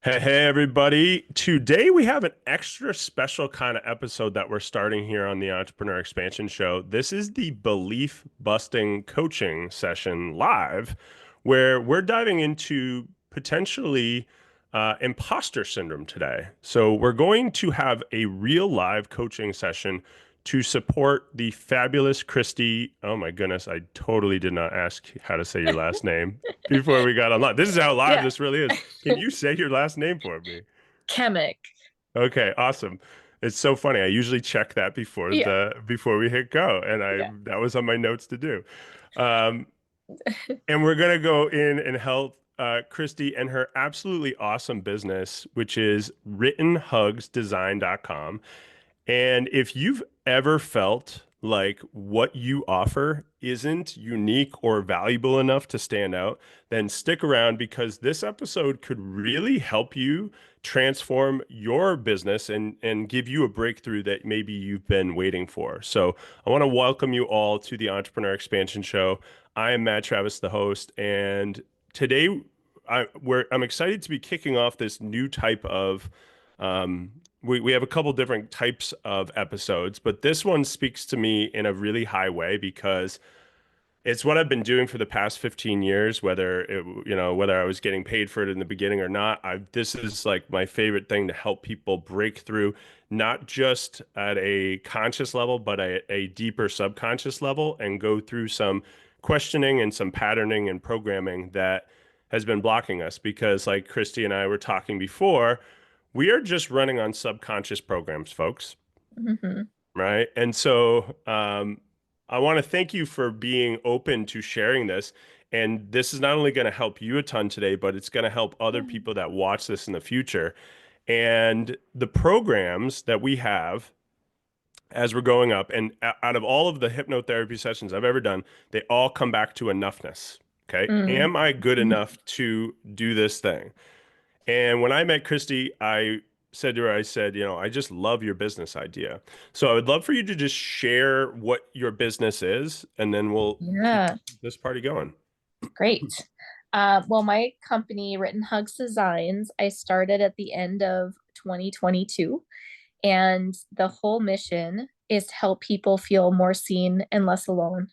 Hey, everybody. Today we have an extra special kind of episode that we're starting here on the Entrepreneur Expansion Show. This is the belief busting coaching session live, where we're diving into potentially imposter syndrome today. So, we're going to have a real live coaching session to support the fabulous Christi. Oh my goodness, I totally did not ask how to say your last name before we got online. This is how live Yeah. this really is. Can you say your last name for me? Kmecik. Okay, awesome. It's so funny. I usually check that Yeah. before we hit go, and I Yeah. that was on my notes to do. Um, and we're gonna go in and help Christy and her absolutely awesome business, which is writtenhugsdesign.com. And if you've ever felt like what you offer isn't unique or valuable enough to stand out, then stick around because this episode could really help you transform your business and give you a breakthrough that maybe you've been waiting for. So I want to welcome you all to the Entrepreneur Expansion Show. I am Matt Travis, the host, and today I'm excited to be kicking off this new type of um, we have a couple different types of episodes, but this one speaks to me in a really high way because it's what I've been doing for the past 15 years, whether I was getting paid for it in the beginning or not. This is like my favorite thing to help people break through, not just at a conscious level, but a deeper subconscious level and go through some questioning and some patterning and programming that has been blocking us. Because like Christy and I were talking before, we are just running on subconscious programs, folks, hmm right? And so I want to thank you for being open to sharing this. And this is not only going to help you a ton today, but it's going to help other people that watch this in the future. And the programs that we have as we're going up, and out of all of the hypnotherapy sessions I've ever done, they all come back to enoughness. Okay. mm Am I good hmm enough to do this thing? And when I met Christy, I said to her, I said, I just love your business idea. So I would love for you to just share what your business is, and then we'll keep Yeah. this party going. Great. Well, my company, Written Hugs Designs, I started at the end of 2022, and the whole mission is to help people feel more seen and less alone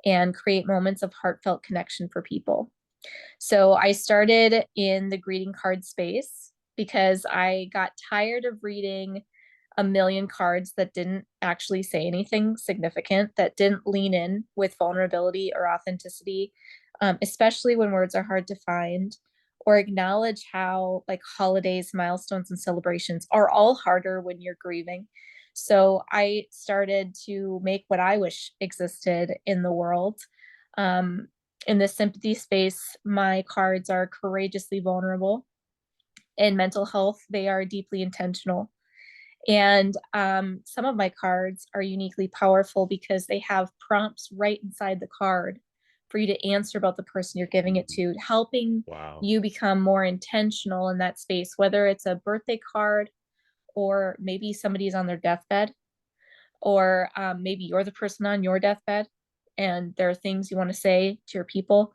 and create moments of heartfelt connection for people. So I started in the greeting card space because I got tired of reading a million cards that didn't actually say anything significant, that didn't lean in with vulnerability or authenticity, especially when words are hard to find, or acknowledge how like holidays, milestones, and celebrations are all harder when you're grieving. So I started to make what I wish existed in the world. Um, in the sympathy space, my cards are courageously vulnerable. In mental health, they are deeply intentional. And some of my cards are uniquely powerful because they have prompts right inside the card for you to answer about the person you're giving it to, helping Wow. you become more intentional in that space, whether it's a birthday card or maybe somebody's on their deathbed, or maybe you're the person on your deathbed and there are things you want to say to your people.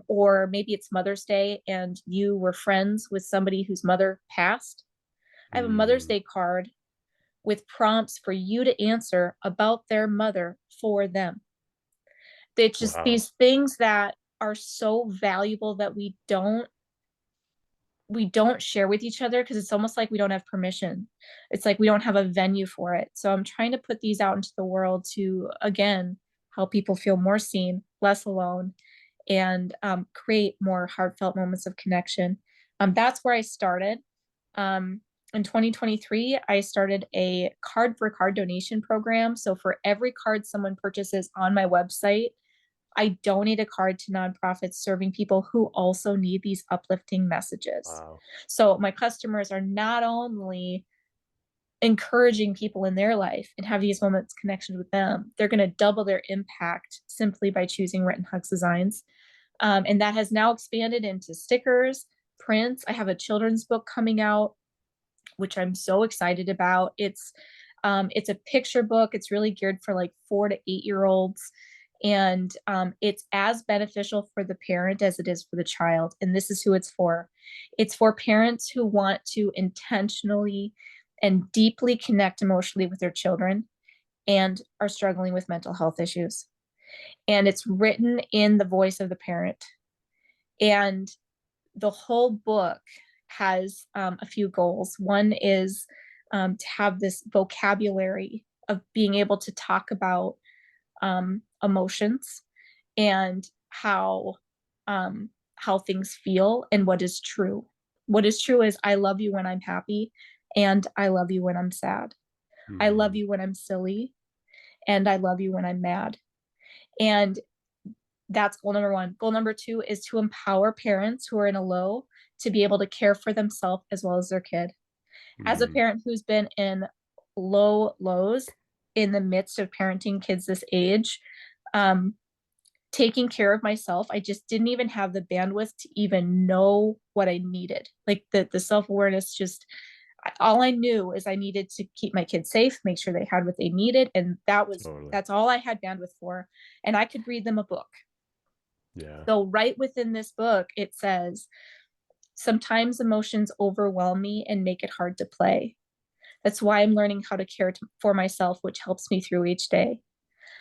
Or maybe it's Mother's Day and you were friends with somebody whose mother passed. I have a Mother's Mm, Day card with prompts for you to answer about their mother for them. It's just wow. these things that are so valuable that we don't share with each other because it's almost like we don't have permission. It's like we don't have a venue for it. So I'm trying to put these out into the world to again help people feel more seen, less alone, and create more heartfelt moments of connection. That's where I started. In 2023, I started a card for card donation program. So for every card someone purchases on my website, I donate a card to nonprofits serving people who also need these uplifting messages. Wow. So my customers are not only encouraging people in their life and have these moments connections with them, they're going to double their impact simply by choosing Written Hugs Designs. And that has now expanded into stickers, prints. I have a children's book coming out, which I'm so excited about. It's a picture book. It's really geared for like 4 to 8 year olds, And it's as beneficial for the parent as it is for the child. And this is who it's for. It's for parents who want to intentionally and deeply connect emotionally with their children and are struggling with mental health issues. And it's written in the voice of the parent. And the whole book has a few goals. One is to have this vocabulary of being able to talk about emotions and how things feel and what is true. What is true is I love you when I'm happy and I love you when I'm sad. I love Mm-hmm. you when I'm silly and I love you when I'm mad. And that's goal number one. Goal number two is to empower parents who are in a low to be able to care for themselves as well as their kid. As a Mm-hmm. parent who's been in lows in the midst of parenting kids this age, um, taking care of myself, I just didn't even have the bandwidth to even know what I needed. Like the self-awareness, just all I knew is I needed to keep my kids safe, make sure they had what they needed. And Totally. that's all I had bandwidth for. And I could read them a book. Yeah. So right within this book, it says, sometimes emotions overwhelm me and make it hard to play. That's why I'm learning how to care for myself, which helps me through each day.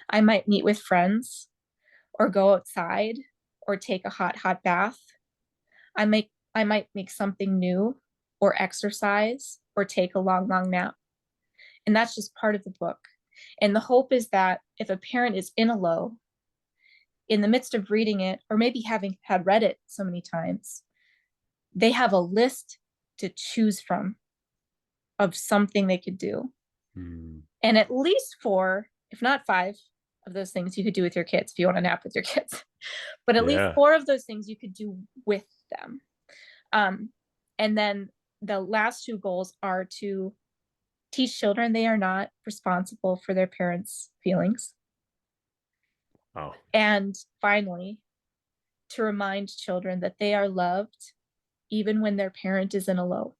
I might meet with friends or go outside or take a hot bath. I might make something new or exercise or take a long nap. And that's just part of the book. And the hope is that if a parent is in a low, in the midst of reading it, or maybe having had read it so many times, they have a list to choose from of something they could do. Mm. And at least four, if not five, of those things you could do with your kids if you want to nap with your kids. But at least Yeah. four of those things you could do with them. Um, and then the last two goals are to teach children they are not responsible for their parents' feelings. Oh, And finally, to remind children that they are loved even when their parent is in a low.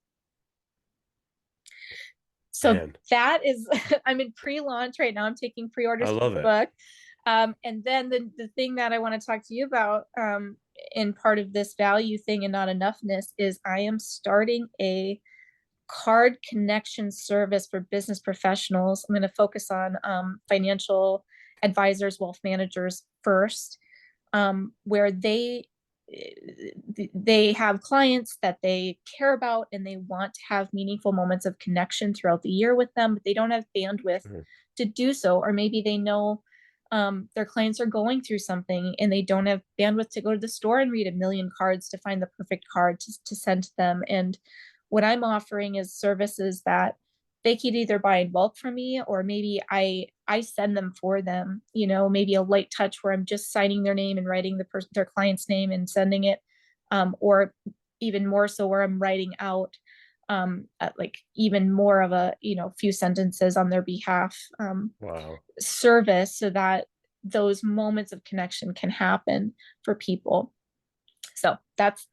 So man. that is, I'm in pre-launch right now. I'm taking I pre-orders for love the it. book. And then the thing that I want to talk to you about in part of this value thing and not enoughness is I am starting a card connection service for business professionals. I'm going to focus on financial advisors, wealth managers first, where they have clients that they care about and they want to have meaningful moments of connection throughout the year with them, but they don't have bandwidth Mhm. to do so. Or maybe they know their clients are going through something and they don't have bandwidth to go to the store and read a million cards to find the perfect card to send to them. And what I'm offering is services that they could either buy in bulk from me or maybe I send them for them, you know, maybe a light touch where I'm just signing their name and writing their client's name and sending it, or even more so where I'm writing out like even more of a, you know, few sentences on their behalf, Wow. service so that those moments of connection can happen for people. So I that's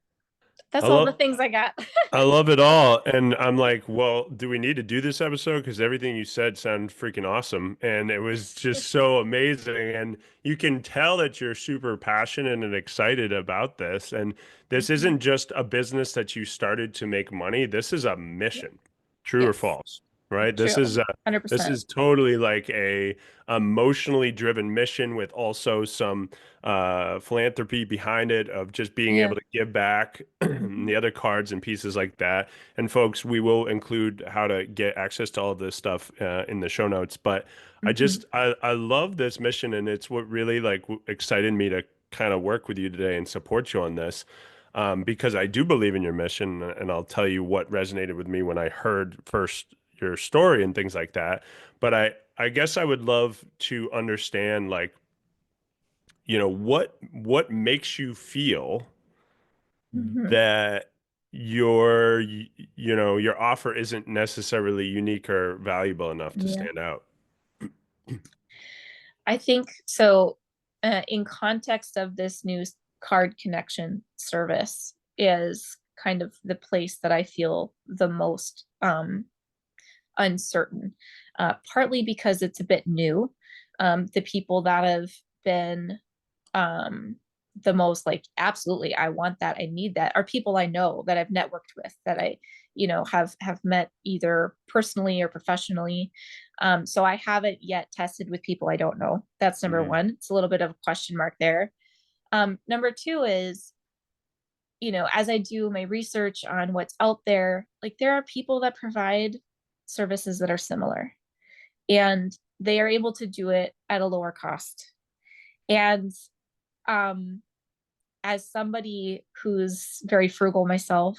all the love things I got. I love it all. And I'm like, well, do we need to do this episode? Because everything you said sounded freaking awesome. And it was just so amazing. And you can tell that you're super passionate and excited about this. And this Mhm. isn't just a business that you started to make money. This is a mission. True or Yes, false? Right? true. This 100%. is totally like a emotionally driven mission with also some philanthropy behind it of just being Yeah. able to give back Mhm. the other cards and pieces like that. And folks, we will include how to get access to all of this stuff in the show notes. But Mhm. I love this mission, and it's what really like excited me to kind of work with you today and support you on this. Because I do believe in your mission, and I'll tell you what resonated with me when I heard first your story and things like that. But I guess I would love to understand like what makes you feel Mhm. that your offer isn't necessarily unique or valuable enough to Yeah. stand out. I think so. In context of this new card connection service, is kind of the place that I feel the most uncertain, partly because it's a bit new. The people that have been um the most like, absolutely, I want that, I need that, are people I know that I've networked with, that I, have met either personally or professionally. So I haven't yet tested with people I don't know. That's number Mhm. one. It's a little bit of a question mark there. Number two is, as I do my research on what's out there, like there are people that provide services that are similar, and they are able to do it at a lower cost. And um as somebody who's very frugal myself,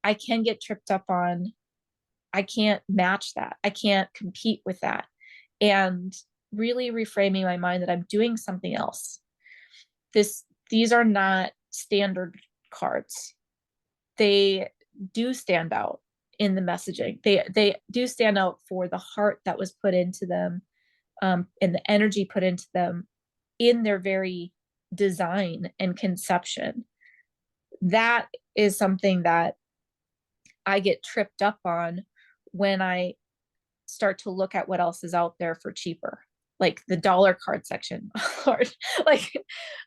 I can get tripped up on, I can't match that. I can't compete with that. And really reframing my mind that I'm doing something else. These are not standard cards. They do stand out in the messaging. They do stand out for the heart that was put into them, and the energy put into them in their very design and conception. That is something that I get tripped up on when I start to look at what else is out there for cheaper, like the dollar card section. Or like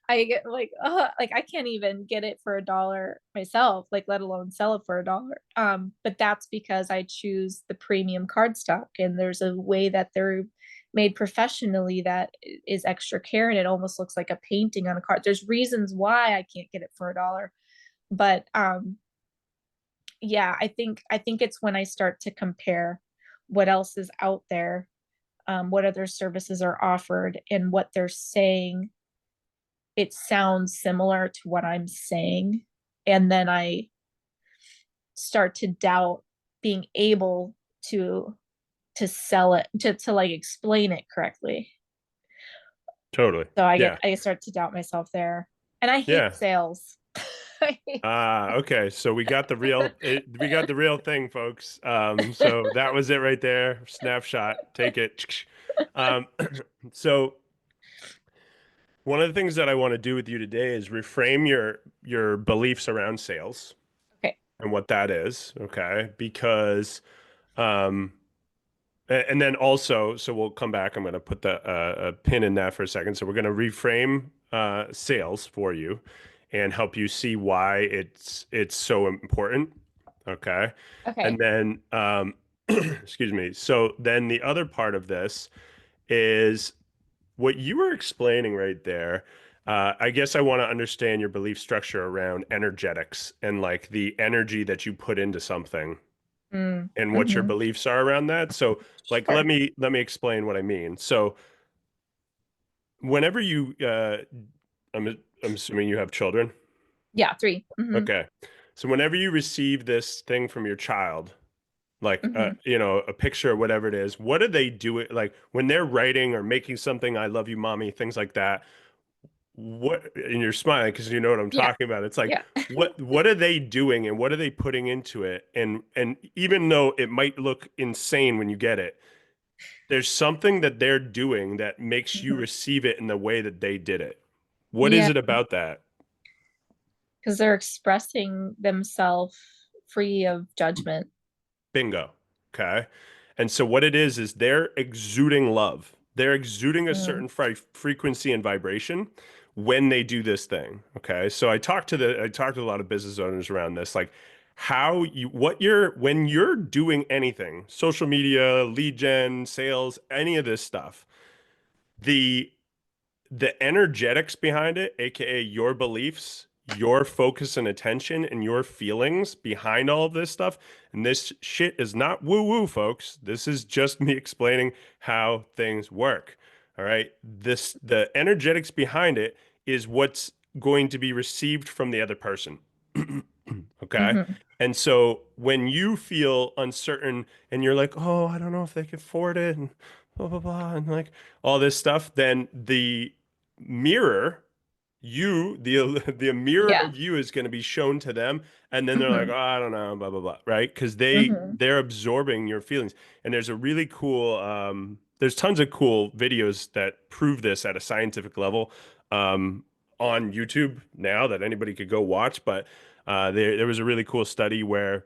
I get like I can't even get it for $1 myself, like let alone sell it for $1. But that's because I choose the premium card stock, and there's a way that they're made professionally that is extra care, and it almost looks like a painting on a card. There's reasons why I can't get it for $1. But yeah, I think it's when I start to compare what else is out there, what other services are offered, and what they're saying. It sounds similar to what I'm saying, and then I start to doubt being able to sell it, to like explain it correctly. Totally. So I get Yeah. I start to doubt myself there, and I hate Yeah. sales. Okay. So we got the real thing, folks. So that was it right there. Snapshot. Take it. Um, so one of the things that I want to do with you today is reframe your beliefs around sales Okay. and what that is, okay? Because um and then also, so we'll come back. I'm going to put a pin in that for a second. So we're going to reframe sales for you and help you see why it's so important. Okay. And Okay. then, excuse me. So then the other part of this is what you were explaining right there. I guess I want to understand your belief structure around energetics and like the energy that you put into something and what your Mm-hmm. beliefs are around that. So like Sure. let me explain what I mean. So whenever you I'm assuming you have children. Yeah, 3. Mm-hmm. Okay. So whenever you receive this thing from your child, like Mm-hmm. a picture or whatever it is, what do they do it like when they're writing or making something, I love you, mommy, things like that? What, and you're smiling because you know what I'm Yeah. talking about. It's like Yeah. what are they doing and what are they putting into it? And even though it might look insane when you get it, there's something that they're doing that makes you Mhm. receive it in the way that they did it. What is Yeah, it about that? because they're expressing themselves free of judgment. Bingo. Okay. And so what it is they're exuding love. They're exuding a Mm. certain frequency and vibration when they do this thing. Okay. So I talked to a lot of business owners around this, like how you what you're when you're doing anything, social media, lead gen, sales, any of this stuff, the the energetics behind it, aka your beliefs, your focus and attention, and your feelings behind all of this stuff. And this shit is not woo woo, folks. This is just me explaining how things work. All right. The energetics behind it is what's going to be received from the other person. Okay. Mm-hmm. And so when you feel uncertain and you're like, oh, I don't know if they can afford it and blah, blah, blah, and like all this stuff, then mirror the mirror Yeah. of you is going to be shown to them, and then they're like, Mm-hmm. oh, I don't know, blah blah blah, right? Because Mm-hmm. they're absorbing your feelings. And there's a really cool there's tons of cool videos that prove this at a scientific level um on YouTube now that anybody could go watch. But there was a really cool study where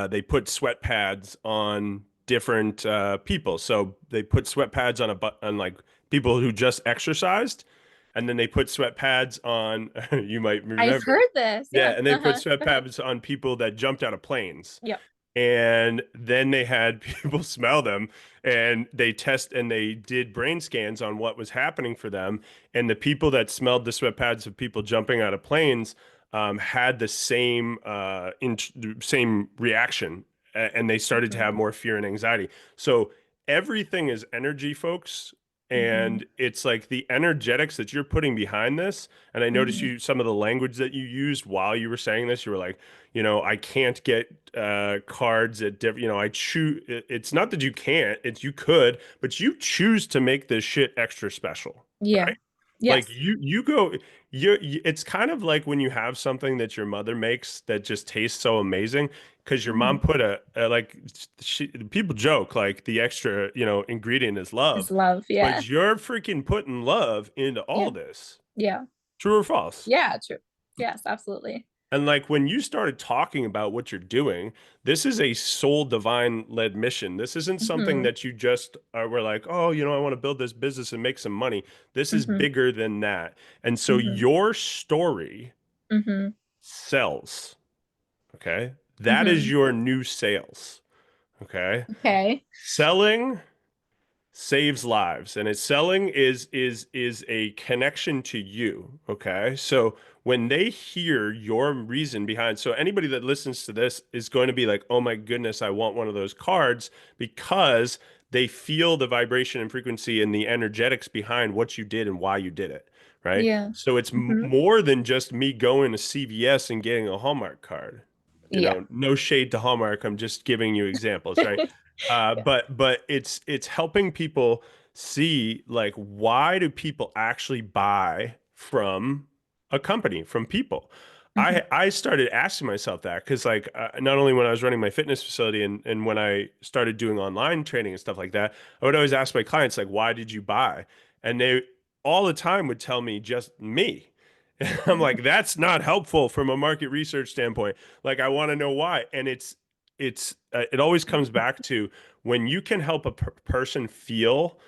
they put sweat pads on different people. So they put sweat pads on on like people who just exercised, and then they put sweat pads on. You might I've remember. heard this. Yeah, Yeah. and they put Uh-huh. sweat Go ahead. pads on people that jumped out of planes. Yep. And then they had people smell them, and they did brain scans on what was happening for them. And the people that smelled the sweat pads of people jumping out of planes had the same reaction, and they started to Hmm. have more fear and anxiety. So everything is energy, folks. Hmm. And it's like the energetics that you're putting behind this. And I noticed Hmm. you some of the language that you used while you were saying this. You were like, I can't get cards at different, I choose. It's not that you can't, it's you could, but you choose to make this shit extra special, Yeah. right? Like Yes. you go, it's kind of like when you have something that your mother makes that just tastes so amazing because your mom Hmm. put like people joke like the extra, ingredient is It's love, love. Yeah. but you're freaking putting love into all Yeah. this. Yeah. True or false? Yeah. True. Yes, absolutely. And like when you started talking about what you're doing, this is a soul divine led mission. This isn't something Hmm. that you just were like, oh, I want to build this business and make some money. This is Hmm. bigger than that. And so Hmm. your story Hmm. sells. Okay. That is Hmm. your new sales. Okay. Okay. Selling saves lives, and it's selling is a connection to you. Okay, so when they hear your reason behind, so anybody that listens to this is going to be like, oh my goodness, I want one of those cards, because they feel the vibration and frequency and the energetics behind what you did and why you did it, right? Yeah. So it's Hmm. more than just me going to CVS and getting a Hallmark card. Yeah. No shade to Hallmark, I'm just giving you examples, right? Yeah. But it's helping people see, like, why do people actually buy from a company, from people? Hmm. I started asking myself that because, like, not only when I was running my fitness facility and when I started doing online training and stuff like that, I would always ask my clients, like, why did you buy? And they all the time would tell me just me. And I'm like, that's not helpful from a market research standpoint. Like, I want to know why. And it always comes back to when you can help a person feel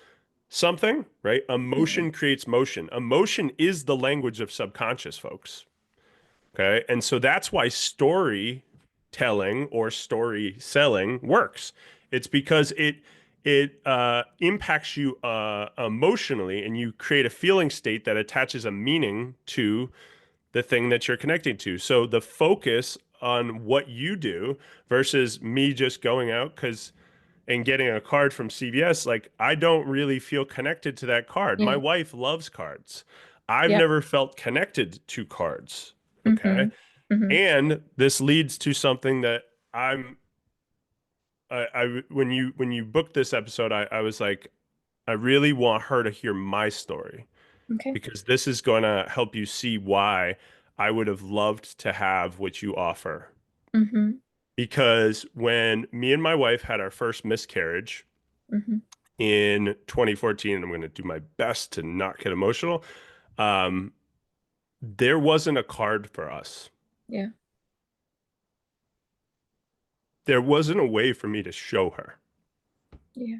something, right? Yeah. Emotion creates motion. Emotion is the language of subconscious, folks. Okay. And so that's why storytelling or story selling works. It's because it impacts you emotionally, and you create a feeling state that attaches a meaning to the thing that you're connecting to. So the focus on what you do versus me just going out because and getting a card from CVS, like I don't really feel connected to that card. My Yeah. wife loves cards. I've Yep. never felt connected to cards. Okay. Hmm. Hmm. And this leads to something that I'm when you booked this episode, I was like, I really want her to hear my story, Okay. because this is going to help you see why I would have loved to have what you offer. Hmm. Because when me and my wife had our first miscarriage Hmm. in 2014, and I'm going to do my best to not get emotional, um, there wasn't a card for us. Yeah. There wasn't a way for me to show her. Yeah.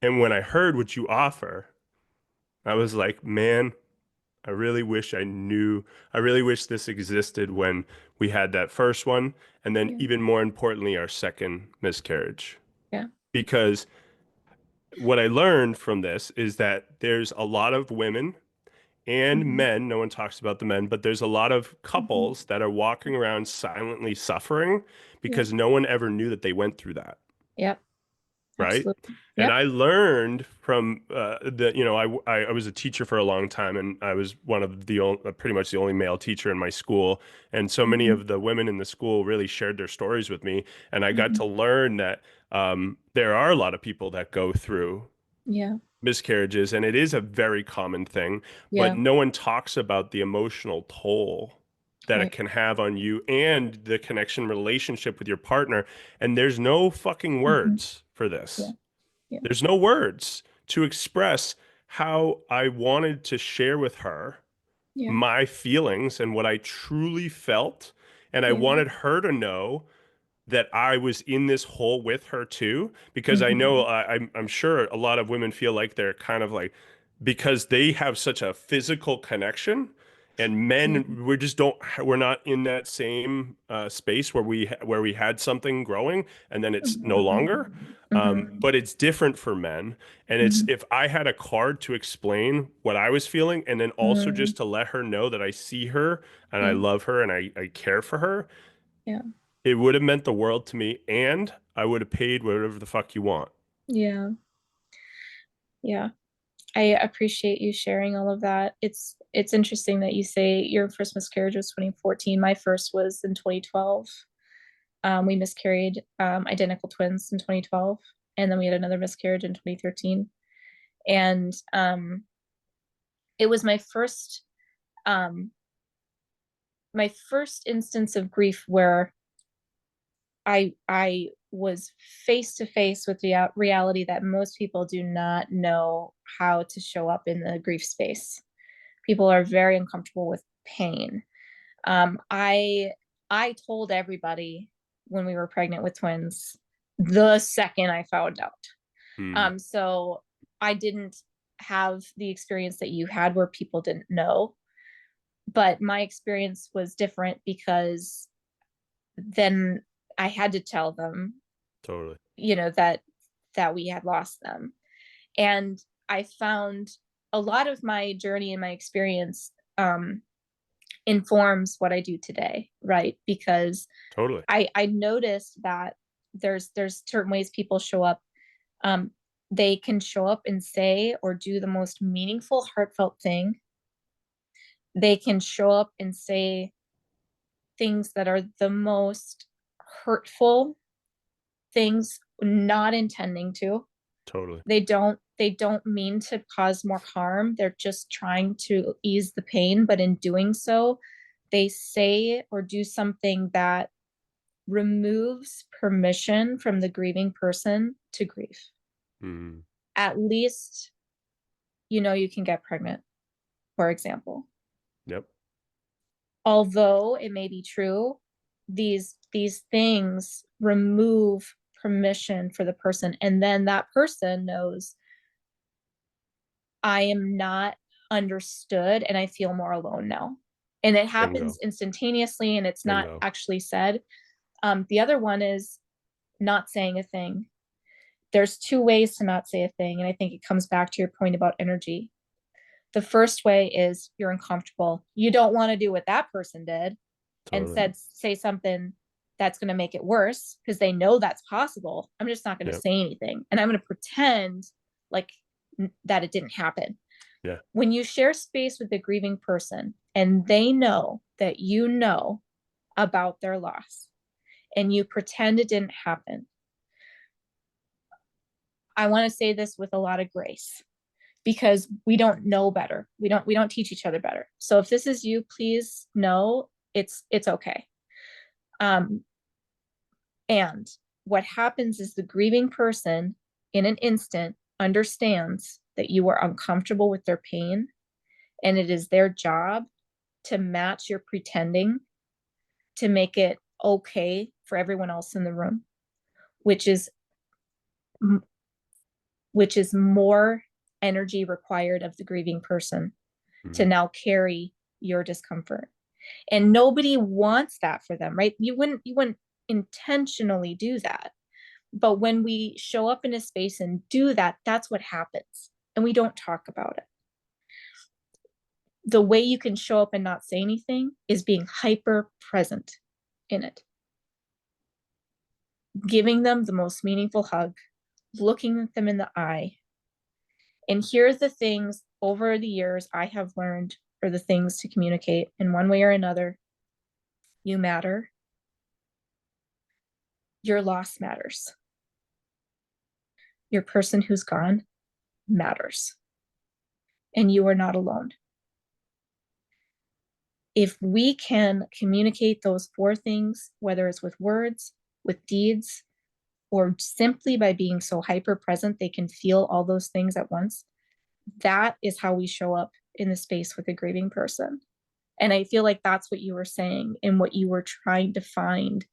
And when I heard what you offer, I was like, man, I really wish I knew. I really wish this existed when we had that first one. And then, Yeah. even more importantly, our second miscarriage. Yeah. Because what I learned from this is that there's a lot of women and Hmm. men, no one talks about the men, but there's a lot of Hmm. couples that are walking around silently suffering Yeah. because no one ever knew that they went through that. Yep. Right. Absolutely. And Yep. I learned from I was a teacher for a long time, and I was one of the only, pretty much the only male teacher in my school. And so many Hmm. of the women in the school really shared their stories with me. And I got Hmm. to learn that there are a lot of people that go through Yeah. miscarriages, and it is a very common thing, but Yeah. no one talks about the emotional toll that it Right. can have on you and the connection relationship with your partner. And there's no fucking Hmm. words for Yeah. this. Yeah. There's no words to express how I wanted to share with her Yeah. my feelings and what I truly felt. And I Yeah. wanted her to know that I was in this hole with her too, because I know Mhm. I'm sure a lot of women feel like they're kind of like, because they have such a physical connection, and Yeah. men, we just don't, we're not in that same space where we had something growing and then it's no Mhm. longer. Mhm. But it's different for men, and it's, Mhm. if I had a card to explain what I was feeling, and then also Mhm. just to let her know that I see her and I Yeah. love her and I care for her, Yeah. it would have meant the world to me, and I would have paid whatever the fuck you want. Yeah. Yeah. I appreciate you sharing all of that. It's interesting that you say your first miscarriage was 2014. My first was in 2012. We miscarried identical twins in 2012, and then we had another miscarriage in 2013. And it was um, my first instance of grief where I was face to face with the reality that most people do not know how to show up in the grief space. People are very uncomfortable with pain. I told everybody when we were pregnant with twins the second I found out. Hmm. So I didn't have the experience that you had where people didn't know, but my experience was different because then I had to tell them, Totally. that we had lost them. And I found a lot of my journey and my experience informs what I do today, right? Because Totally. I noticed that there's certain ways people show up. Um, they can show up and say or do the most meaningful, heartfelt thing. They can show up and say things that are the most hurtful things, not intending to. Totally. They don't mean to cause more harm. They're just trying to ease the pain, but in doing so, they say or do something that removes permission from the grieving person to grieve. Hmm. At least you can get pregnant, for example. Yep. Although it may be true, these things remove permission for the person, and then that person knows I am not understood and I feel more alone now. And it happens Bingo. instantaneously and it's not Bingo. actually said. The other one is not saying a thing. There's two ways to not say a thing. And I think it comes back to your point about energy. The first way is you're uncomfortable. You don't want to do what that person did and Totally. say something that's going to make it worse because they know that's possible. I'm just not going to Yep. say anything. And I'm going to pretend like that it didn't happen. Yeah. When you share space with the grieving person and they know that you know about their loss and you pretend it didn't happen, I want to say this with a lot of grace because we don't know better. We don't teach each other better. So if this is you, please know it's okay. Um, and what happens is the grieving person in an instant understands that you are uncomfortable with their pain and it is their job to match your pretending to make it okay for everyone else in the room, which is which is more energy required of the grieving person to Hmm. now carry your discomfort. And nobody wants that for them, right? You wouldn't intentionally do that. But when we show up in a space and do that, that's what happens. And we don't talk about it. The way you can show up and not say anything is being hyper present in it, giving them the most meaningful hug, looking at them in the eye. And here's the things over the years I have learned are the things to communicate in one way or another. You matter. Your loss matters. Your person who's gone matters. And you are not alone. If we can communicate those four things, whether it's with words, with deeds, or simply by being so hyper present, they can feel all those things at once. That is how we show up in the space with a grieving person. And I feel like that's what you were saying and what you were trying to find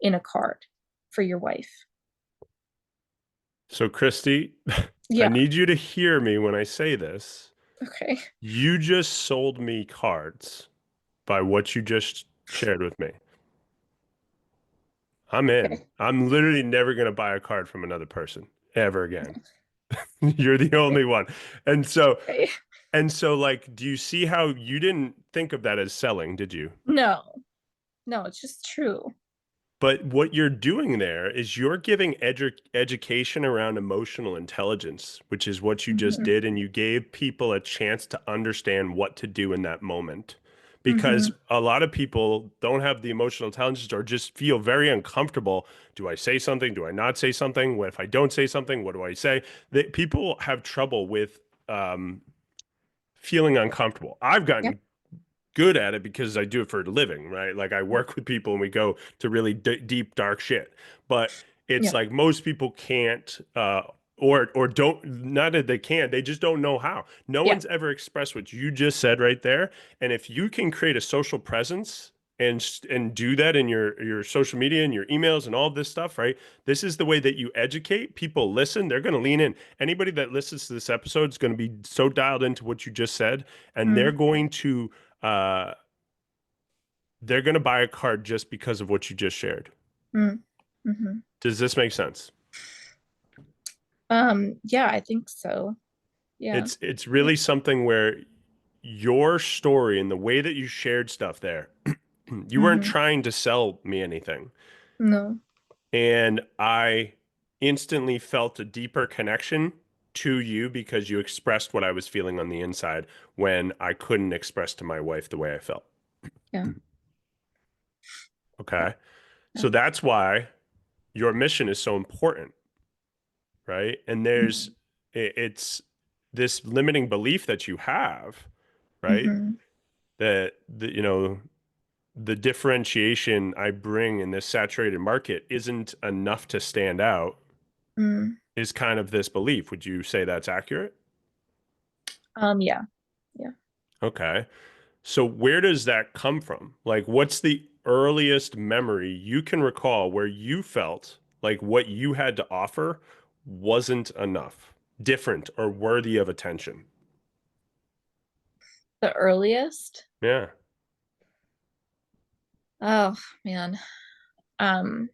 in a card. for your wife. So, Christy, I Yeah. need you to hear me when I say this. Okay. You just sold me cards by what you just shared with me. I'm in. Okay. I'm literally never going to buy a card from another person ever again. You're the only one. And so, Okay. like, do you see how you didn't think of that as selling, did you? No, no, it's just true. But what you're doing there is you're giving education around emotional intelligence, which is what you just Hmm. did. And you gave people a chance to understand what to do in that moment. Hmm. Because a lot of people don't have the emotional intelligence or just feel very uncomfortable. Do I say something? Do I not say something? What if I don't say something? What do I say? People have trouble with feeling uncomfortable. I've Yep. gotten good at it because I do it for a living, right? Like I Yep. work with people and we go to really deep, dark shit. But it's Yep. like most people can't, or don't, not that they can't, they just don't know how. No Yep. one's ever expressed what you just said right there. And if you can create a social presence and do that in your social media and your emails and all this stuff, right? This is the way that you educate people. Listen, they're going to lean in. Anybody that listens to this episode is going to be so dialed into what you just said, and Mm, uh, they're going to buy a card just because of what you just shared. mm, hmm. Does this make sense? Yeah, I think so. Yeah. It's Yeah. really something where your story and the way that you shared stuff there, you weren't Hmm. trying to sell me anything. No. And I instantly felt a deeper connection to you because you expressed what I was feeling on the inside when I couldn't express to my wife the way I felt. Yeah. Yeah. Okay. Yeah. So that's why your mission is so important, right? And Hmm. it's this limiting belief that you have, right? Hmm. That the differentiation I bring in this saturated market isn't enough to stand out Mm. is kind of this belief. Would you say that's accurate? Yeah. Yeah. Okay. So where does that come from? Like, what's the earliest memory you can recall where you felt like what you had to offer wasn't enough, different, or worthy of attention? The earliest. Yeah. Oh man. Um,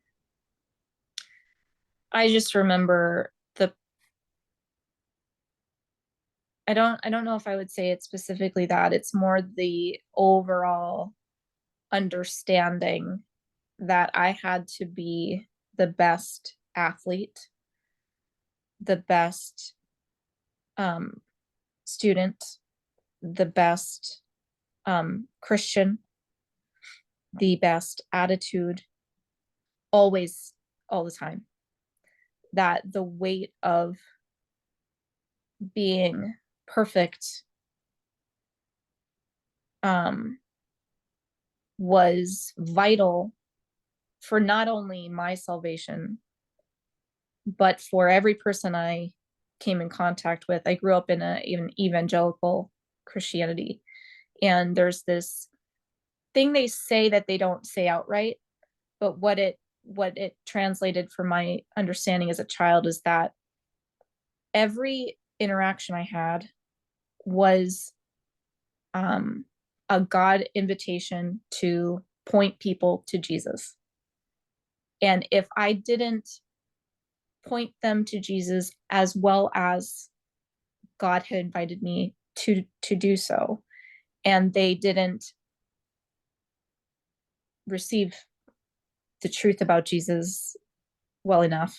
I just remember the I don't know if I would say it's specifically that. It's more the overall understanding that I had to be the best athlete, the best um student, the best Christian, the best attitude, always, all the time. That the weight of being perfect um, was vital for not only my salvation, but for every person I came in contact with. I grew up in an evangelical Christianity, and there's this thing they say that they don't say outright, but what it translated for my understanding as a child is that every interaction I had was um, a God invitation to point people to Jesus. And if I didn't point them to Jesus as well as God had invited me to do so, and they didn't receive the truth about Jesus well enough,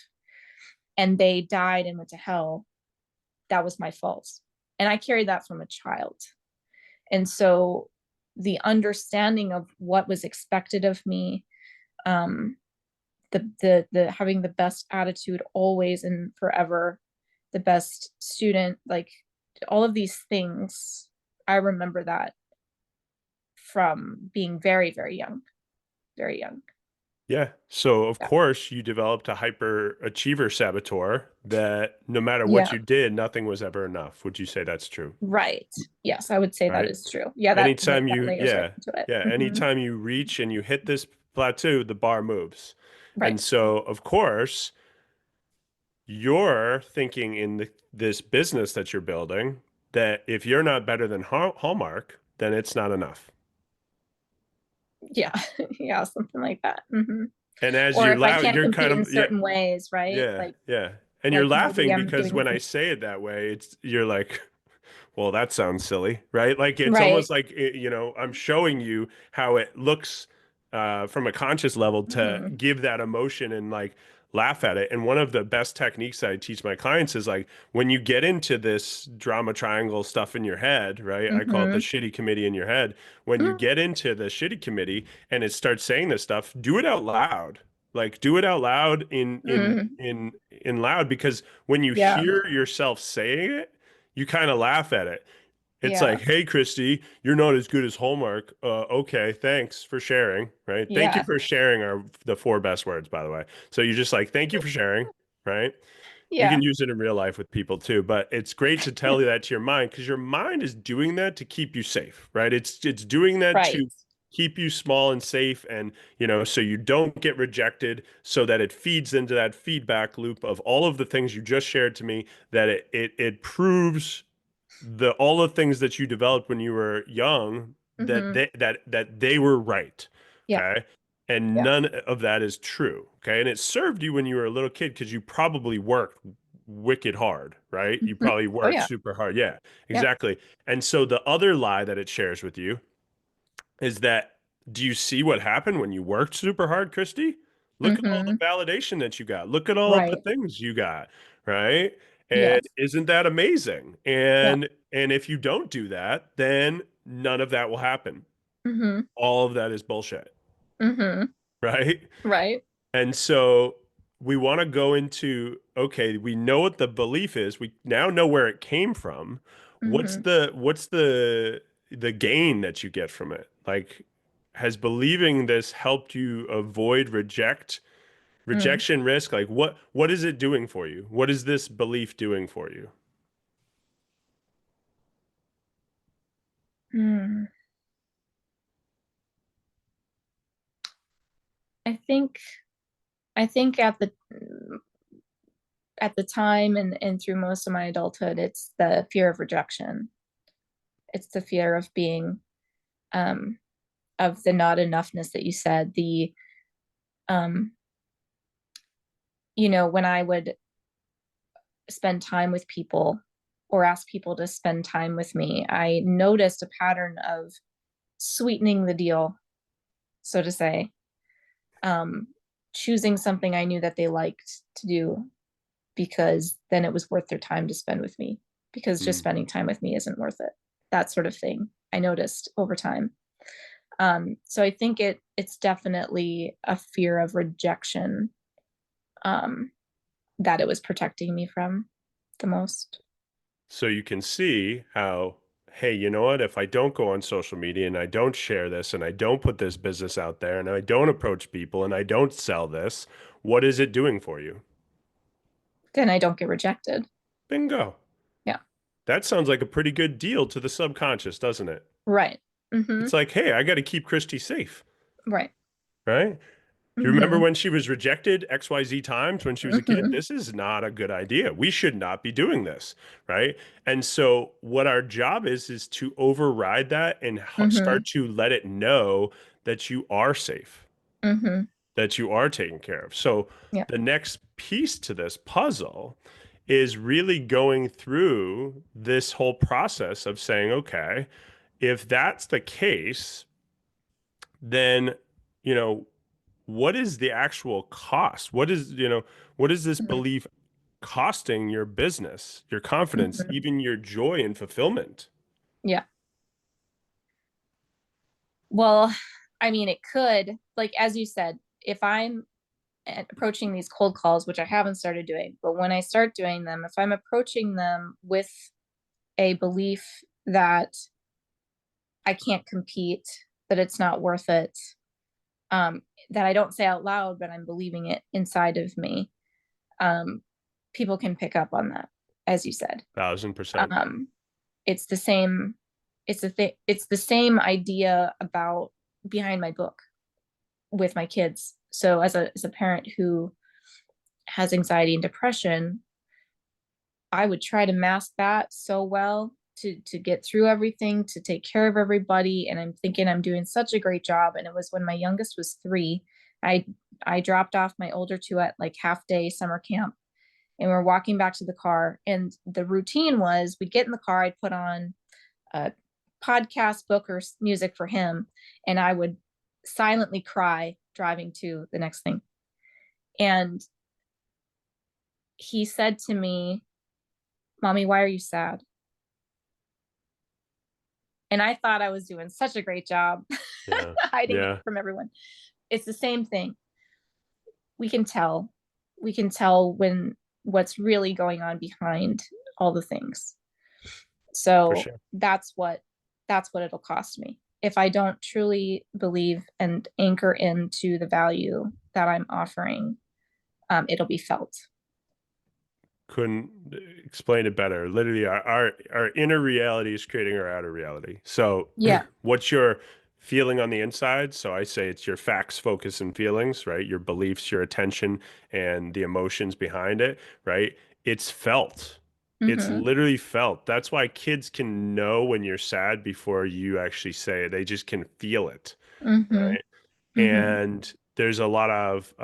and they died and went to hell, that was my fault. And I carried that from a child. And so the understanding of what was expected of me, um, the having the best attitude always and forever, the best student, like all of these things, I remember that from being very, very young, very young. Yeah. So of Yeah. course you developed a hyper achiever saboteur that no matter what Yeah. you did, nothing was ever enough. Would you say that's true? Right. Yes, I would say that Right. is true. Yeah, that Anytime you, layers right yeah, into it. yeah. Hmm. Anytime you reach and you hit this plateau, the bar moves. And Right. so, of course, you're thinking in this business that you're building that if you're not better than Hallmark, then it's not enough. Yeah. Yeah, something like that. Hmm. And as Or you're if I loud, can't you're kind compete in of, yeah, certain ways, right? yeah, yeah. And you're Like maybe laughing I'm because doing when I say it that way, you're like, well, that sounds silly, right? Like it's right. almost like I'm showing you how it looks from a conscious level to Hmm. give that emotion and like laugh at it. And one of the best techniques I teach my clients is like when you get into this drama triangle stuff in your head, right? I call it the Hmm. shitty committee in your head. When you get into the shitty committee and it starts saying this stuff, do it out loud. Like do it out loud Hmm. in loud because when you Yeah. hear yourself saying it, you kind of laugh at it. It's Yeah. like, hey, Christy, you're not as good as Hallmark. Okay, thanks for sharing, right? Thank you Yeah. for sharing the four best words, by the way. So you're just like, thank you for sharing, right? You Yeah. can use it in real life with people too, but it's great to tell you that to your mind because your mind is doing that to keep you safe, right? It's doing that Right. to keep you small and safe and so you don't get rejected so that it feeds into that feedback loop of all of the things you just shared to me that it proves the all the things that you developed when you were young that Hmm. they were right. Yeah. Okay. And Yeah. none of that is true. Okay. And it served you when you were a little kid because you probably worked wicked hard, right? You Hmm. probably Oh worked yeah. super hard. Yeah, Yeah. exactly. And so the other lie that it shares with you is that do you see what happened when you worked super hard, Christy? Look at all the Hmm. validation that you got. Look at all of the Right. things you got, right? And Yes. isn't that amazing? Yeah. And if you don't do that, then none of that will happen. Hmm. All of that is bullshit, Hmm. right? Right. And so we want to go into, okay, we know what the belief is. We now know where it came from. Hmm. What's the gain that you get from it? Like, has believing this helped you avoid Mm. rejection risk? Like what is it doing for you? What is this belief doing for you? Mm. I think I think at the time and through most of my adulthood, it's the fear of rejection. It's the fear of being um of the not enoughness that you said. The um when I would spend time with people or ask people to spend time with me, I noticed a pattern of sweetening the deal, so to say. Um choosing something I knew that they liked to do because then it was worth their time to spend with me because just Hmm. spending time with me isn't worth it. That sort of thing I noticed over time. So I think it's definitely a fear of rejection um, that it was protecting me from the most. So you can see how, hey, you know what? If I don't go on social media and I don't share this and I don't put this business out there and I don't approach people and I don't sell this, what is it doing for you? Then I don't get rejected. Bingo. Yeah. That sounds like a pretty good deal to the subconscious, doesn't it? Right. Mm-hmm. It's like, hey, I got to keep Christy safe, Right. right? Do you remember Mm-hmm. when she was rejected XYZ times when she was a kid? Mm-hmm. This is not a good idea. We should not be doing this, right? And so what our job is to override that and Mm-hmm. start to let it know that you are safe, Mm-hmm. that you are taken care of. So Yeah. the next piece to this puzzle is really going through this whole process of saying, okay, if that's the case, then, you know, what is the actual cost? What is this Mm-hmm. belief costing your business, your confidence, Mm-hmm. even your joy and fulfillment? Yeah. Well, I mean, it could, like, as you said, if I'm approaching these cold calls, which I haven't started doing, but when I start doing them, if I'm approaching them with a belief that I can't compete, that it's not worth it, um, that I don't say out loud, but I'm believing it inside of me, um, people can pick up on that, as you said. 1000%. Um, it's the same. It's the same idea about behind my book with my kids. So as a parent who has anxiety and depression, I would try to mask that so well to get through everything, to take care of everybody. And I'm thinking I'm doing such a great job. And it was when my youngest was 3, I I dropped off my older 2 at like half day summer camp, and we're walking back to the car. And the routine was we'd get in the car, I'd put on a podcast, book, or music for him, and I would silently cry driving to the next thing. And he said to me, "Mommy, why are you sad?" And I thought I was doing such a great job Yeah. hiding it Yeah, from everyone. It's the same thing. We can tell. We can tell when what's really going on behind all the things. for So sure. that's what it'll cost me. If I don't truly believe and anchor into the value that I'm offering, it'll be felt. Couldn't explain it better. Literally, our inner reality is creating our outer reality. So, Yeah. what's your feeling on the inside? So, I say it's your facts, focus, and feelings, right? Your beliefs, your attention, and the emotions behind it, right? It's felt. It's Mm-hmm. literally felt. That's why kids can know when you're sad before you actually say it. They just can feel it, Mm-hmm. right? Mm-hmm. And there's a lot of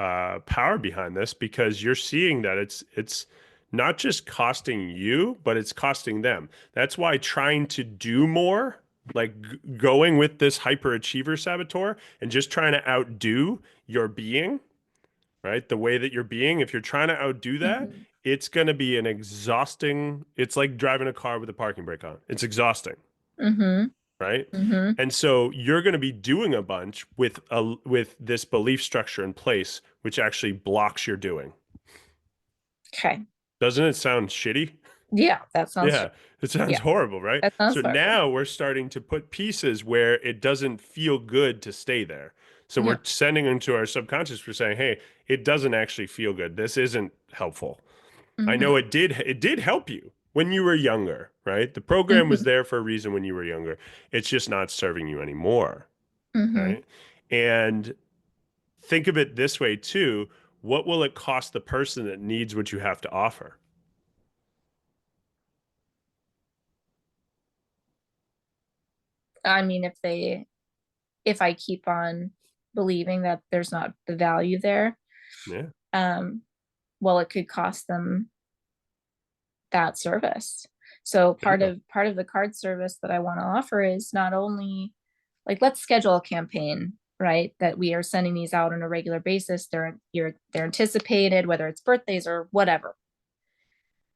power behind this because you're seeing that it's not just costing you, but it's costing them. That's why trying to do more, like going with this hyperachiever saboteur and just trying to outdo your being, right? The way that you're being, if you're trying to outdo that, Mm-hmm. it's going to be an exhausting, it's like driving a car with a parking brake on. It's exhausting, Mm-hmm. right? Mm-hmm. And so you're going to be doing a bunch with this belief structure in place, which actually blocks your doing. Okay. Doesn't it sound shitty? Yeah, that sounds Yeah, it sounds yeah, horrible, right? that sounds So horrible. now we're starting to put pieces where it doesn't feel good to stay there. So Yeah. we're sending them to our subconscious. We're saying, "Hey, it doesn't actually feel good. This isn't helpful." I Mm-hmm. know it did help you when you were younger, right? The program was Mm-hmm. there for a reason when you were younger. It's just not serving you anymore, Mm-hmm. right? And think of it this way too. What will it cost the person that needs what you have to offer? I mean, if I keep on believing that there's not the value there, Yeah, um, well, it could cost them that service. So bingo. part of the card service that I want to offer is not only like let's schedule a campaign, right? That we are sending these out on a regular basis. They're anticipated, whether it's birthdays or whatever.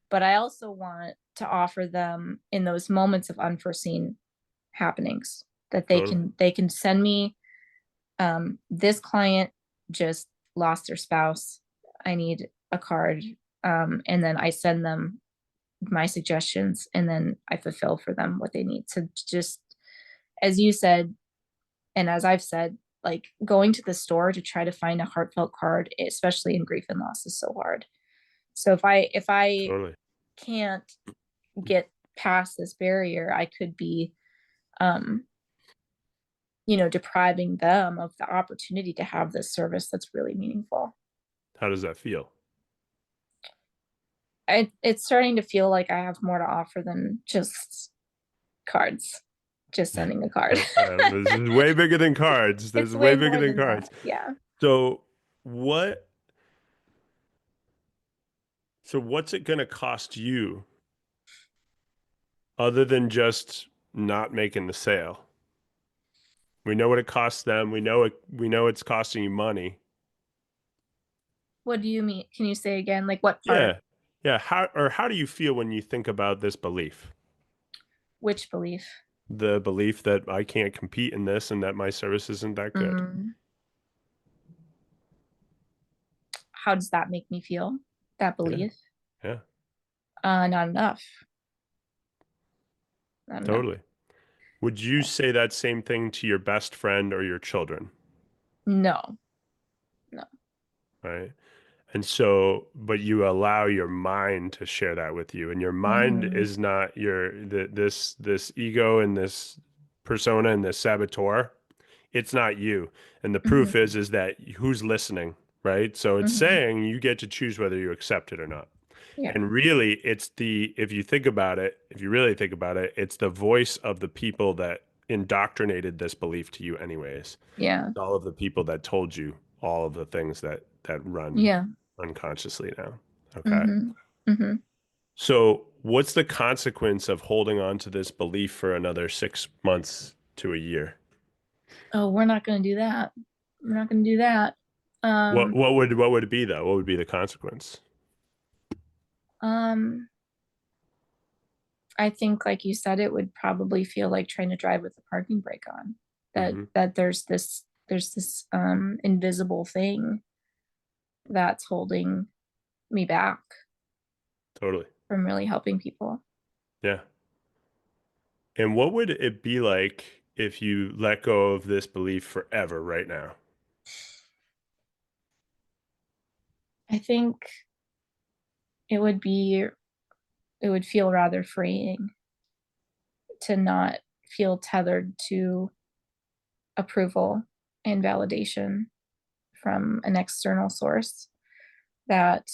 But I also want to offer them in those moments of unforeseen happenings that Totally. they can send me, this client just lost their spouse. I need a card. And then I send them my suggestions, and then I fulfill for them what they need. So just as you said, and as I've said, like going to the store to try to find a heartfelt card, especially in grief and loss, is so hard. So if I Totally. can't get past this barrier, I could be, um, depriving them of the opportunity to have this service that's really meaningful. How does that feel? It's starting to feel like I have more to offer than just cards, just sending a card. This is way bigger than cards. This It's is way way bigger more than than cards. that. Yeah. So what? So what's it going to cost you other than just not making the sale? We know what it costs them. We know it. We know it's costing you money. What do you mean? Can you say again? Like what part? Yeah, yeah. How do you feel when you think about this belief? Which belief? The belief that I can't compete in this and that my service isn't that good. Mm, how does that make me feel? That Yeah, belief? yeah, Not enough. Not enough. totally. Would you say that same thing to your best friend or your children? No, no. Right. And so, but you allow your mind to share that with you, and your mind Mm-hmm. is not this ego and this persona and this saboteur it's not you. And the Hmm. proof is that who's listening, right? So it's Hmm. saying you get to choose whether you accept it or not. Yeah. And really, if you think about it, if you really think about it, it's the voice of the people that indoctrinated this belief to you anyways. Yeah. All of the people that told you all of the things that run Yeah. unconsciously now. Okay. Hmm. Hmm. So what's the consequence of holding on to this belief for another 6 months to a year? Oh, we're not going to do that. We're not going to do that. What Um, what would what would it be though? What would be the consequence? um, I think, like you said, it would probably feel like trying to drive with the parking brake on. Hmm. That there's this invisible thing that's holding me back Totally. from really helping people. Yeah. And what would it be like if you let go of this belief forever right now? I think it would be it would feel rather freeing to not feel tethered to approval and validation from an external source, that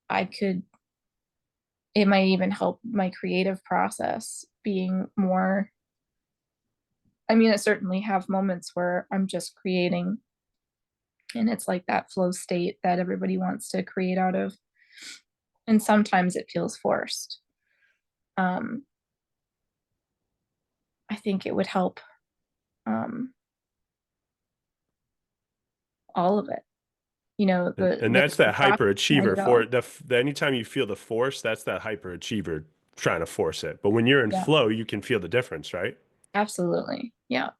I could, it might even help my creative process being more, I mean, I certainly have moments where I'm just creating and it's like that flow state that everybody wants to create out of. And sometimes it feels forced. Um, I think it would help, um, all of it. You know, And that's the that process might hyperachiever go. for the anytime you feel the force, that's that hyperachiever trying to force it. But when you're in Yeah, flow, you can feel the difference, right? absolutely. Yeah,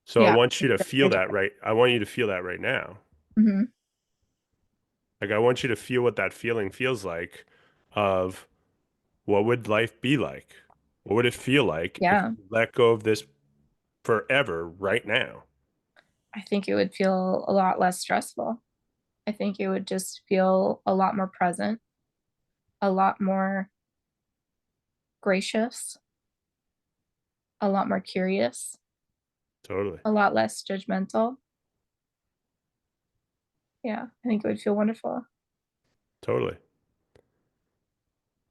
So I yeah. want you to It's feel very that different. right. I want you to feel that right now. Hmm. Like I want you to feel what that feeling feels like of what would life be like? What would it feel like if Yeah, you let go of this forever right now? I think it would feel a lot less stressful. I think it would just feel a lot more present, a lot more gracious, a lot more curious, Totally. a lot less judgmental. Yeah, I think it would feel wonderful. Totally.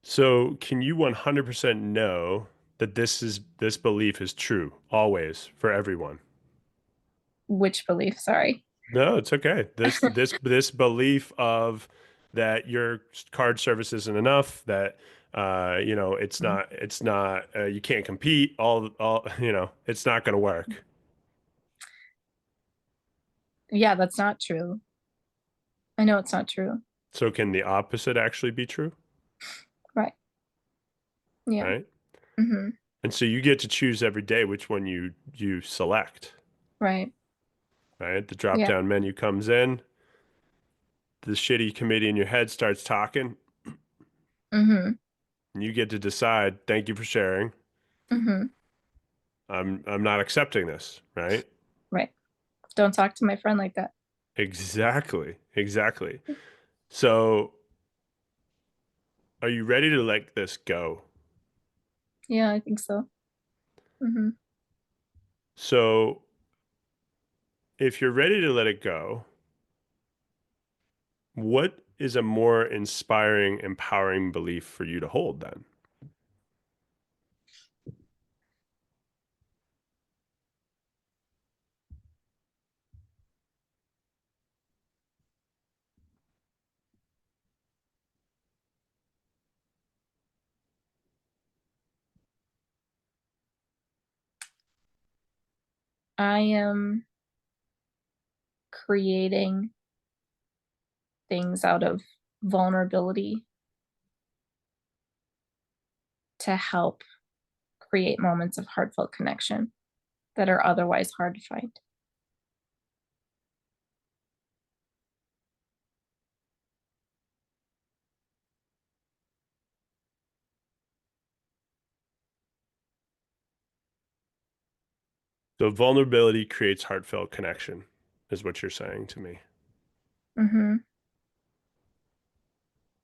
So, can you 100% know that this belief is true always for everyone? Which belief? Sorry. No, it's okay. This belief of that your card service isn't enough, that it's not you can't compete, all it's not going to work. Yeah, that's not true. I know it's not true. So can the opposite actually be true, Right. Yeah. right? Hmm. And so you get to choose every day which one you select, Right. right? The drop Yeah. down menu comes in, the shitty committee in your head starts talking, Hmm. and you get to decide, thank you for sharing. Hmm. I'm not accepting this, right? Right. Don't talk to my friend like that. Exactly. Exactly. So are you ready to let this go? Yeah, I think so. Hmm. So if you're ready to let it go, what is a more inspiring, empowering belief for you to hold then? I am creating things out of vulnerability to help create moments of heartfelt connection that are otherwise hard to find. So vulnerability creates heartfelt connection, is what you're saying to me. Hmm.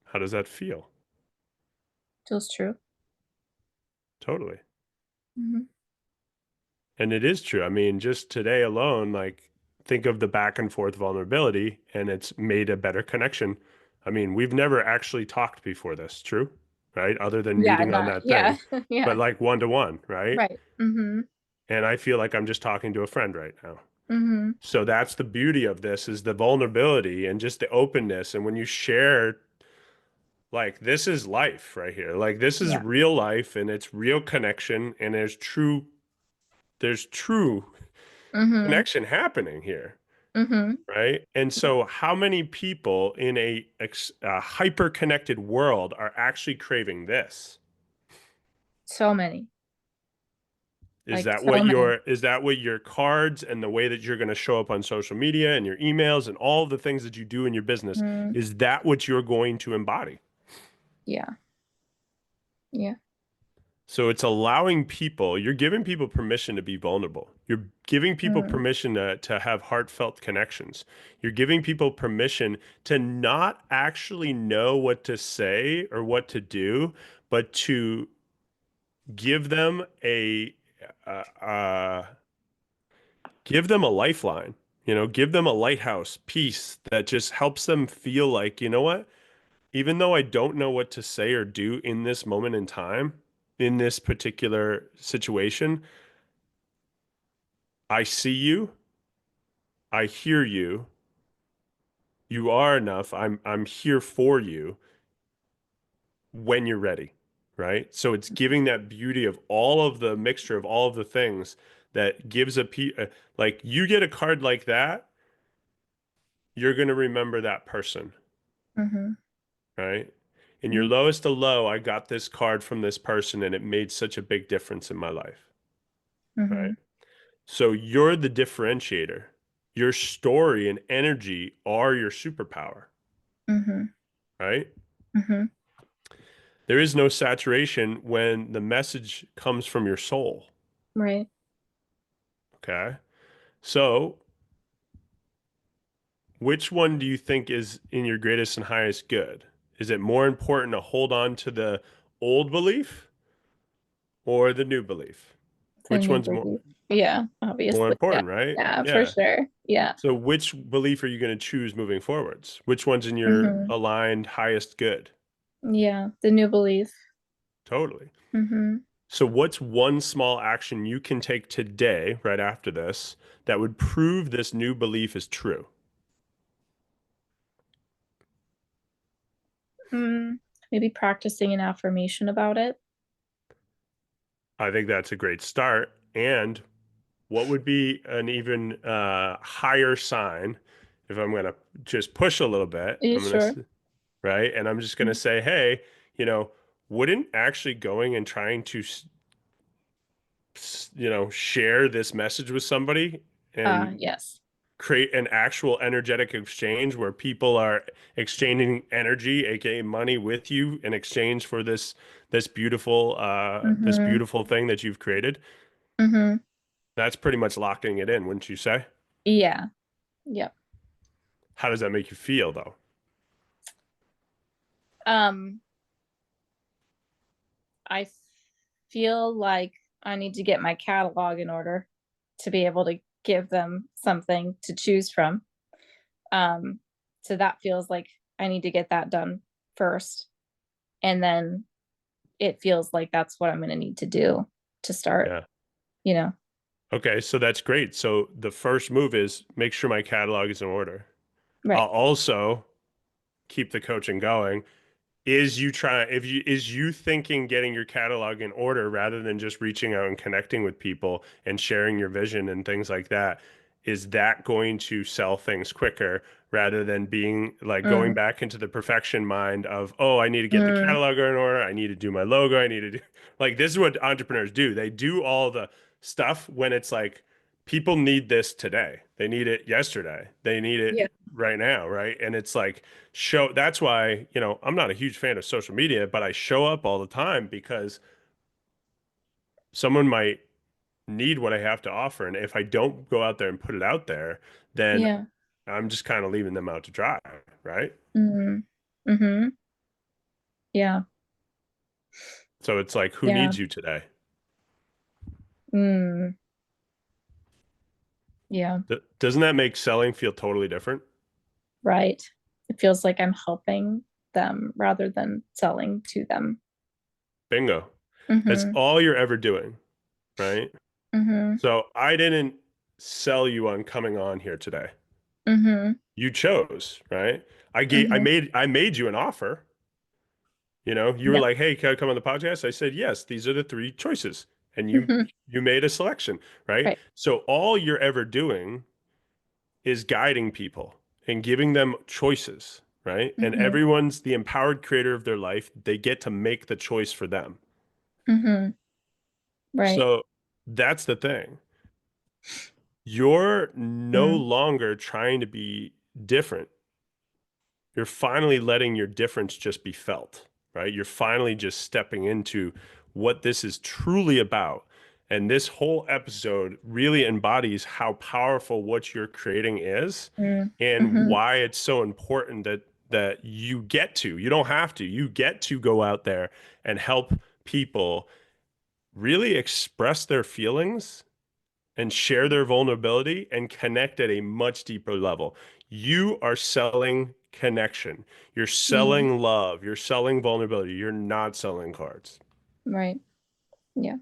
How does that feel? Feels true. Totally. Hmm. And it is true. I mean, just today alone, like think of the back and forth vulnerability and it's made a better connection. I mean, we've never actually talked before this, true? Right? Other than Yeah, meeting on not that yeah. thing, but Yeah. like one to one, right? Right. Mm-hmm. And I feel like I'm just talking to a friend right now. Mm-hmm. So that's the beauty of this is the vulnerability and just the openness. And when you share, like this is life right here. Like this is Yeah. real life and it's real connection and there's true Mm-hmm. connection happening here, Mm-hmm. right? And so how many people in a hyper connected world are actually craving this? So many. Is Like that so what many. your cards and the way that you're going to show up on social media and your emails and all the things that you do in your business, Mm, is that what you're going to embody? yeah. Yeah. So it's allowing people, you're giving people permission to be vulnerable. You're giving people Mm, permission to have heartfelt connections. You're giving people permission to not actually know what to say or what to do, but to give them uh, uh, give them a lifeline, give them a lighthouse piece that just helps them feel like, you know what? Even though I don't know what to say or do in this moment in time, in this particular situation, I see you, I hear you, you are enough. I'm here for you when you're ready, right? So it's giving that beauty of all of the mixture of all of the things that gives like you get a card like that, you're going to remember that person, mm-hmm. right? In your Yeah. lowest of low, I got this card from this person and it made such a big difference in my life, right? Mm-hmm. So you're the differentiator. Your story and energy are your superpower, Mm-hmm. right? Mm-hmm. There is no saturation when the message comes from your soul, Right. okay? So, which one do you think is in your greatest and highest good? Is it more important to hold on to the old belief or the new belief? The Which new one's more belief. Yeah, more obviously. Yeah. important, right? Yeah, for Yeah. sure. Yeah. So, which belief are you going to choose moving forwards? Which one's in your Mm-hmm. aligned highest good? Yeah. The new belief. Totally. Mm-hmm. So, what's one small action you can take today, right after this, that would prove this new belief is true? Mm, maybe practicing an affirmation about it. I think that's a great start. And what would be an even higher sign if I'm going to just push a little bit? Are you sure? Right? And I'm just going to say, hey, you know, wouldn't actually going and trying to, share this message with somebody and Yes. create an actual energetic exchange where people are exchanging energy, aka money, with you in exchange for this Mm-hmm. beautiful thing that you've created. Mm-hmm. That's pretty much locking it in, wouldn't you say? Yeah. Yep. How does that make you feel though? Um, I feel like I need to get my catalog in order to be able to give them something to choose from. Um, so that feels like I need to get that done first. And then it feels like that's what I'm going to need to do to start, Yeah. you know. Okay, so that's great. So the first move is make sure my catalog is in order. I'll Right. also keep the coaching going. Is you thinking getting your catalog in order rather than just reaching out and connecting with people and sharing your vision and things like that, is that going to sell things quicker rather than being like going Mm, back into the perfection mind of, oh, I need to get the mm, catalog in order, I need to do my logo, I need to do like this is what entrepreneurs do. They do all the stuff when it's like people need this today, they need it yesterday, they need yeah. it right now, right? And it's like show that's why, I'm not a huge fan of social media, but I show up all the time because someone might need what I have to offer. And if I don't go out there and put it out there, then Yeah. I'm just kind of leaving them out to dry, right? Mm, mm-hmm. Yeah. So it's like, who Yeah. needs you today? Mm. Yeah. Doesn't that make selling feel totally different? Right. It feels like I'm helping them rather than selling to them. Bingo. That's Mm-hmm. all you're ever doing, right? Mm-hmm. So I didn't sell you on coming on here today. Mm-hmm. You chose, right? Mm-hmm. I made you an offer. You know, you were Yep. like, "Hey, can I come on the podcast?" I said, "Yes, these are the three choices." And Mm-hmm. you made a selection, right? Right. So all you're ever doing is guiding people and giving them choices, right? And Mm-hmm. everyone's the empowered creator of their life. They get to make the choice for them. Mm-hmm. Right. So that's the thing. You're no Mm. longer trying to be different. You're finally letting your difference just be felt, right? You're finally just stepping into what this is truly about. And this whole episode really embodies how powerful what you're creating is Mm. and Mm-hmm. why it's so important that you get to. You don't have to. You get to go out there and help people really express their feelings and share their vulnerability and connect at a much deeper level. You are selling connection. You're Mm. selling love. You're selling vulnerability. You're not selling cards. Right. Yeah.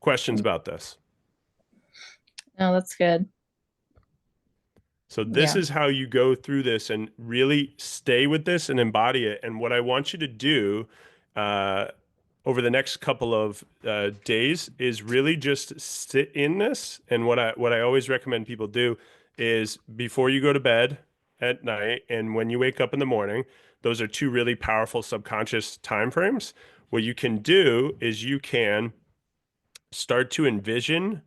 Questions about this? No, that's good. So this Yeah. is how you go through this and really stay with this and embody it. And what I want you to do uh, over the next couple of days is really just sit in this. And what I always recommend people do is before you go to bed at night and when you wake up in the morning, those are two really powerful subconscious time frames. What you can do is you can start to envision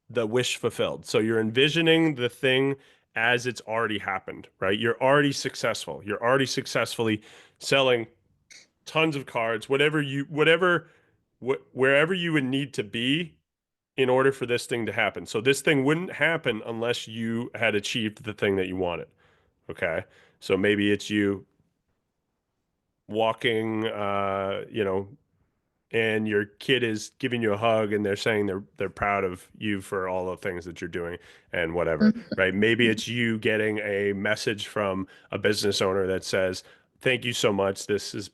the wish fulfilled. So you're envisioning the thing as it's already happened, right? You're already successful. You're already successfully selling tons of cards, wherever you would need to be in order for this thing to happen. So this thing wouldn't happen unless you had achieved the thing that you wanted. Okay. So maybe it's you walking, and your kid is giving you a hug and they're saying they're proud of you for all the things that you're doing and whatever, right? Maybe it's you getting a message from a business owner that says, "Thank you so much. This has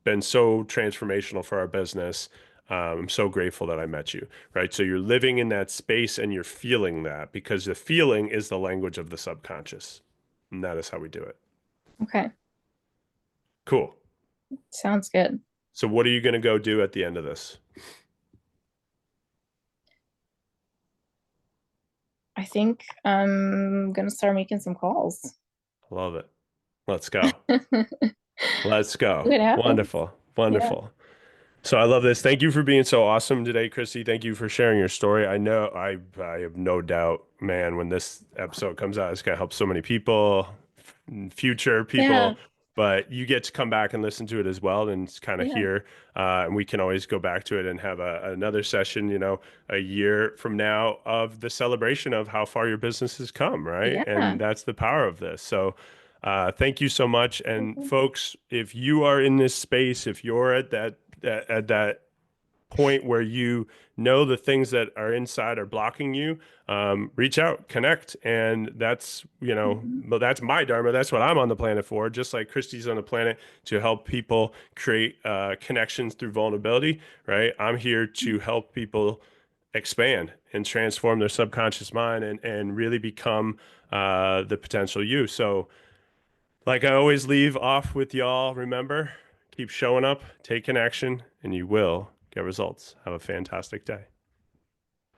been so transformational for our business. I'm so grateful that I met you." Right? So you're living in that space and you're feeling that because the feeling is the language of the subconscious. And that is how we do it. Okay. Cool. Sounds good. So what are you going to go do at the end of this? I think I'm gonna start making some calls. Love it. Let's go. See Let's go. what happens. Wonderful. Yeah. Wonderful. So I love this. Thank you for being so awesome today, Christy. Thank you for sharing your story. I know I have no doubt, man, when this episode comes out, it's gonna help so many people, future Yeah. people. But you get to come back and listen to it as well and kind of Yeah. hear. And we can always go back to it and have another session, a year from now of the celebration of how far your business has come, right? Yeah. And that's the power of this. So thank you so much. And folks, if you are in this space, if you're at that point where you know the things that are inside are blocking you, reach out, connect. And Mhm. well, that's my dharma. That's what I'm on the planet for. Just like Christy's on the planet to help people create connections through vulnerability, right? I'm here to help people expand and transform their subconscious mind and really become the potential you. So, like I always leave off with y'all, remember, keep showing up, take an action, and you will get results. Have a fantastic day.